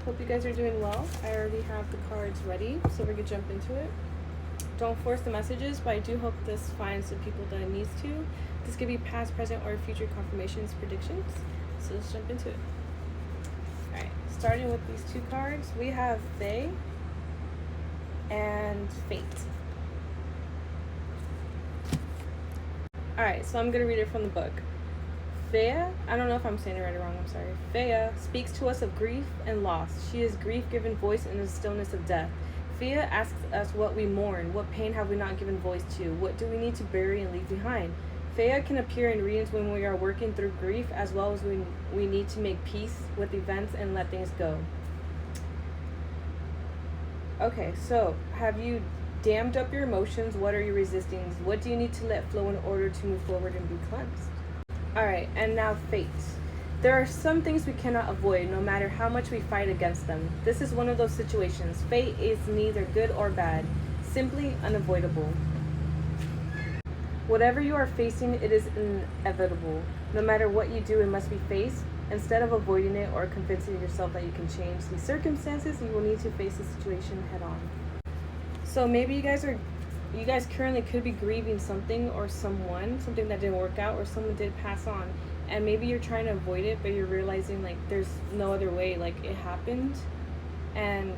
Hope you guys are doing well. I already have the cards ready, so we're gonna jump into it. Don't force the messages, but I do hope this finds the people that it needs to. This could be past, present, or future confirmations, predictions. So let's jump into it. Alright, starting with these two cards, we have Fae and Fate. Alright, so I'm gonna read it from the book. Fea, I don't know if I'm saying it right or wrong, I'm sorry. Fea speaks to us of grief and loss. She is grief given voice in the stillness of death. Fea asks us what we mourn, what pain have we not given voice to, what do we need to bury and leave behind. Fea can appear in readings when we are working through grief, as well as when we need to make peace with events and let things go. Okay, so have you dammed up your emotions? What are you resisting? What do you need to let flow in order to move forward and be cleansed? Alright, and now fate. There are some things we cannot avoid, no matter how much we fight against them. This is one of those situations. Fate is neither good or bad, simply unavoidable. Whatever you are facing, it is inevitable. No matter what you do, it must be faced. Instead of avoiding it or convincing yourself that you can change the circumstances, you will need to face the situation head on. So maybe you guys currently could be grieving something or someone, something that didn't work out, or someone did pass on, and maybe you're trying to avoid it, but you're realizing like there's no other way, like it happened, and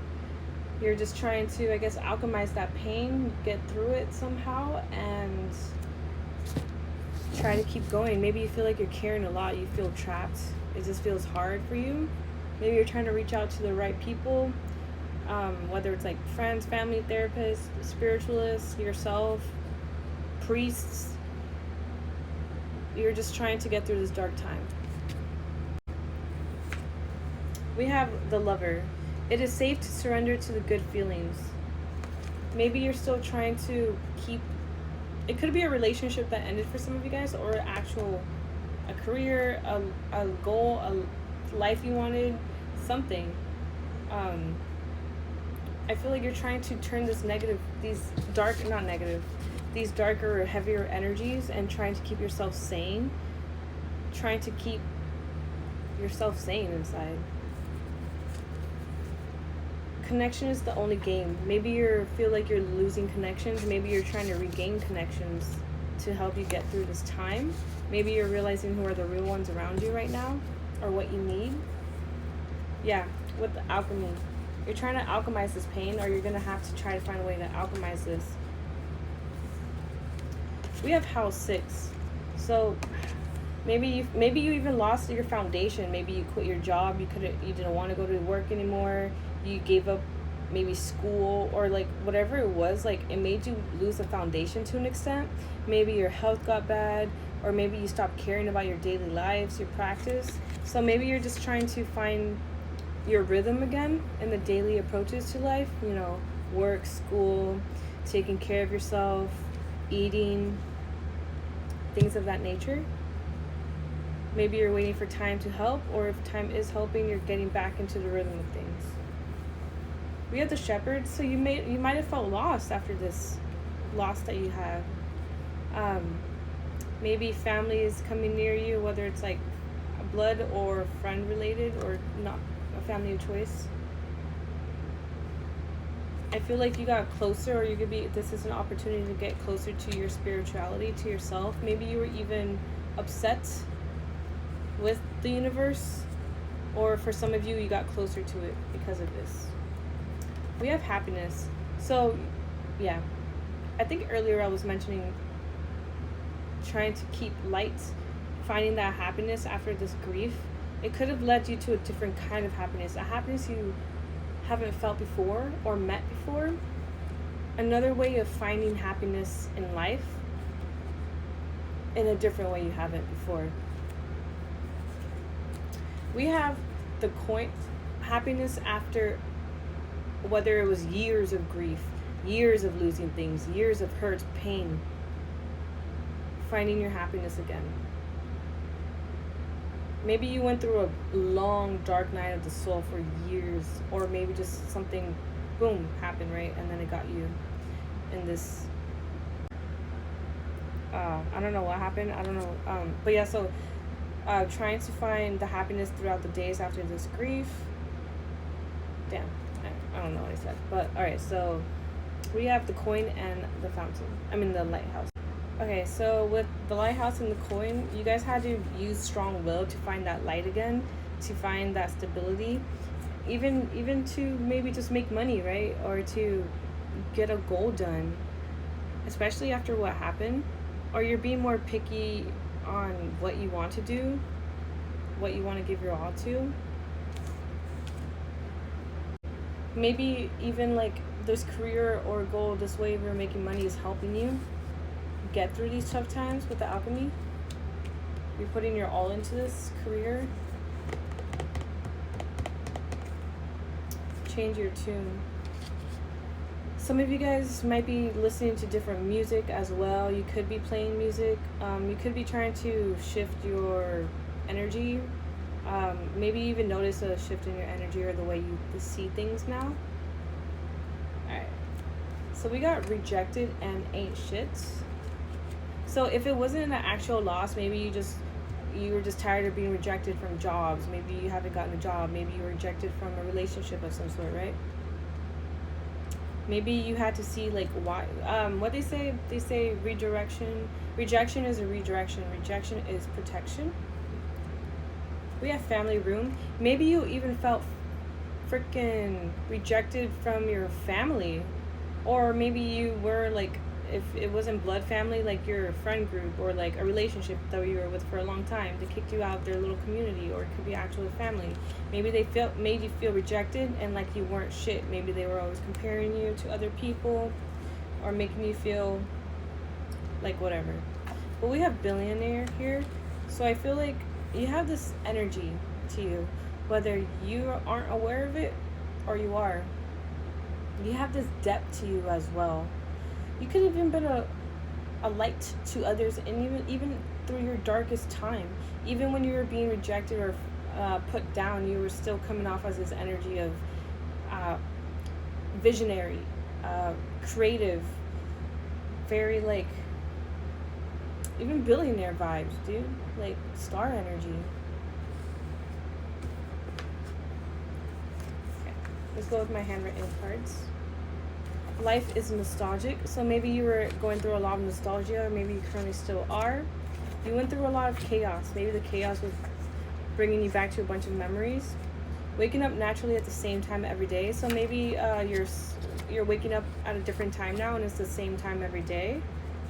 you're just trying to, I guess, alchemize that pain, get through it somehow, and try to keep going. Maybe you feel like you're carrying a lot, you feel trapped, it just feels hard for you. Maybe you're trying to reach out to the right people, whether it's like friends, family, therapists, spiritualists, yourself, priests. You're just trying to get through this dark time. We have the Lover. It is safe to surrender to the good feelings. Maybe you're still trying to keep, it could be a relationship that ended for some of you guys, or a career, a goal, a life you wanted, something. I feel like you're trying to turn these darker or heavier energies, and trying to keep yourself sane. Trying to keep yourself sane inside. Connection is the only game. Maybe you feel like you're losing connections. Maybe you're trying to regain connections to help you get through this time. Maybe you're realizing who are the real ones around you right now, or what you need. Yeah, with the alchemy. You're trying to alchemize this pain, or you're going to have to try to find a way to alchemize this. We have House 6. So maybe you even lost your foundation. Maybe you quit your job. You didn't want to go to work anymore. You gave up maybe school, or like whatever it was. Like it made you lose a foundation to an extent. Maybe your health got bad, or maybe you stopped caring about your daily lives, your practice. So maybe you're just trying to find your rhythm again in the daily approaches to life, work, school, taking care of yourself, eating, things of that nature. Maybe you're waiting for time to help, or if time is helping, you're getting back into the rhythm of things. We have the Shepherd. So you might have felt lost after this loss that you have. Maybe family is coming near you, whether it's like blood or friend related, or not a family of choice. I feel like you got closer, or this is an opportunity to get closer to your spirituality, to yourself. Maybe you were even upset with the universe, or for some of you, you got closer to it because of this. We have Happiness. So, yeah. I think earlier I was mentioning trying to keep light, finding that happiness after this grief. It could have led you to a different kind of happiness, a happiness you haven't felt before or met before. Another way of finding happiness in life in a different way you haven't before. We have the coin, happiness after, whether it was years of grief, years of losing things, years of hurt, pain, finding your happiness again. Maybe you went through a long, dark night of the soul for years, or maybe just something, boom, happened, right? And then it got you in this, I don't know what happened, I don't know. But yeah, so trying to find the happiness throughout the days after this grief. Damn, I don't know what I said. But alright, so we have the coin and the fountain. I mean the lighthouse. Okay, so with the lighthouse and the coin, you guys had to use strong will to find that light again, to find that stability, even to maybe just make money, right? Or to get a goal done, especially after what happened. Or you're being more picky on what you want to do, what you want to give your all to. Maybe even like this career or goal, this way of making money is helping you get through these tough times with the alchemy. You're putting your all into this career. Change your tune. Some of you guys might be listening to different music as well. You could be playing music. You could be trying to shift your energy. Maybe even notice a shift in your energy or the way you see things now. Alright. So we got rejected and ain't shit. So if it wasn't an actual loss, maybe you were just tired of being rejected from jobs. Maybe you haven't gotten a job. Maybe you were rejected from a relationship of some sort, right? Maybe you had to see like why. What they say redirection. Rejection is a redirection. Rejection is protection. We have family room. Maybe you even felt freaking rejected from your family, or maybe you were like, if it wasn't blood family, like your friend group or like a relationship that you were with for a long time, they kicked you out of their little community, or it could be actual family. Maybe they made you feel rejected and like you weren't shit. Maybe they were always comparing you to other people or making you feel like whatever. But we have billionaire here, so I feel like you have this energy to you, whether you aren't aware of it or you are. You have this depth to you as well. You could have even been a light to others, and even through your darkest time, even when you were being rejected or put down, you were still coming off as this energy of visionary, creative, very like even billionaire vibes, dude. Like star energy. Okay, let's go with my handwritten cards. Life is nostalgic, so maybe you were going through a lot of nostalgia, or maybe you currently still are. You went through a lot of chaos. Maybe the chaos was bringing you back to a bunch of memories. Waking up naturally at the same time every day, so maybe you're waking up at a different time now, and it's the same time every day,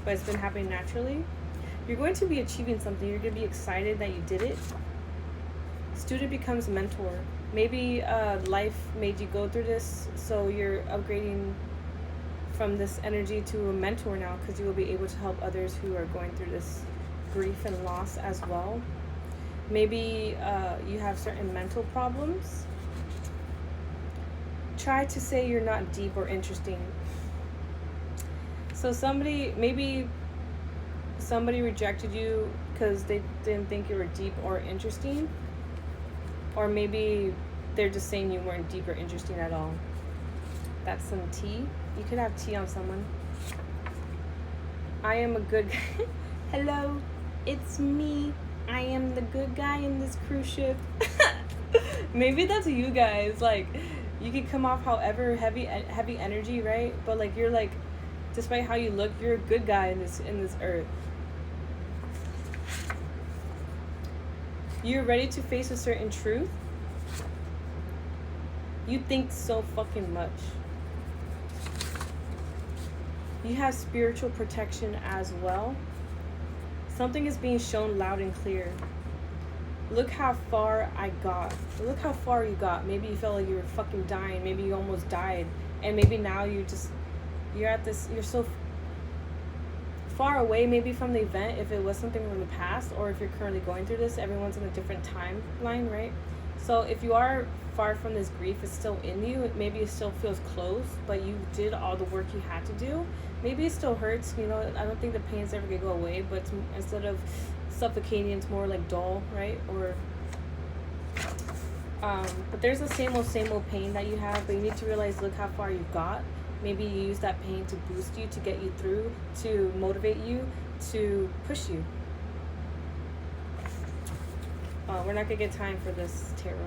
but it's been happening naturally. You're going to be achieving something. You're going to be excited that you did it. Student becomes mentor. Maybe life made you go through this, so you're upgrading from this energy to a mentor now, because you will be able to help others who are going through this grief and loss as well. Maybe you have certain mental problems. Try to say you're not deep or interesting. So maybe somebody rejected you because they didn't think you were deep or interesting, or maybe they're just saying you weren't deep or interesting at all. That's some tea. You could have tea on someone. I am a good guy. Hello, it's me. I am the good guy in this cruise ship. Maybe that's you guys. Like, you could come off however heavy energy, right? But like, you're like, despite how you look, you're a good guy in this earth. You're ready to face a certain truth. You think so fucking much. You have spiritual protection as well. Something is being shown loud and clear. Look how far I got. Look how far you got. Maybe you felt like you were fucking dying. Maybe you almost died. And maybe now you're so far away maybe from the event, if it was something from the past, or if you're currently going through this. Everyone's in a different timeline, right? So if you are far from this grief, it's still in you. Maybe it still feels close, but you did all the work you had to do. Maybe it still hurts, you know. I don't think the pain's ever gonna go away, but instead of suffocating, it's more like dull, right? Or but there's the same old pain that you have, but you need to realize, look how far you got. Maybe you use that pain to boost you, to get you through, to motivate you, to push you. We're not gonna get time for this tarot.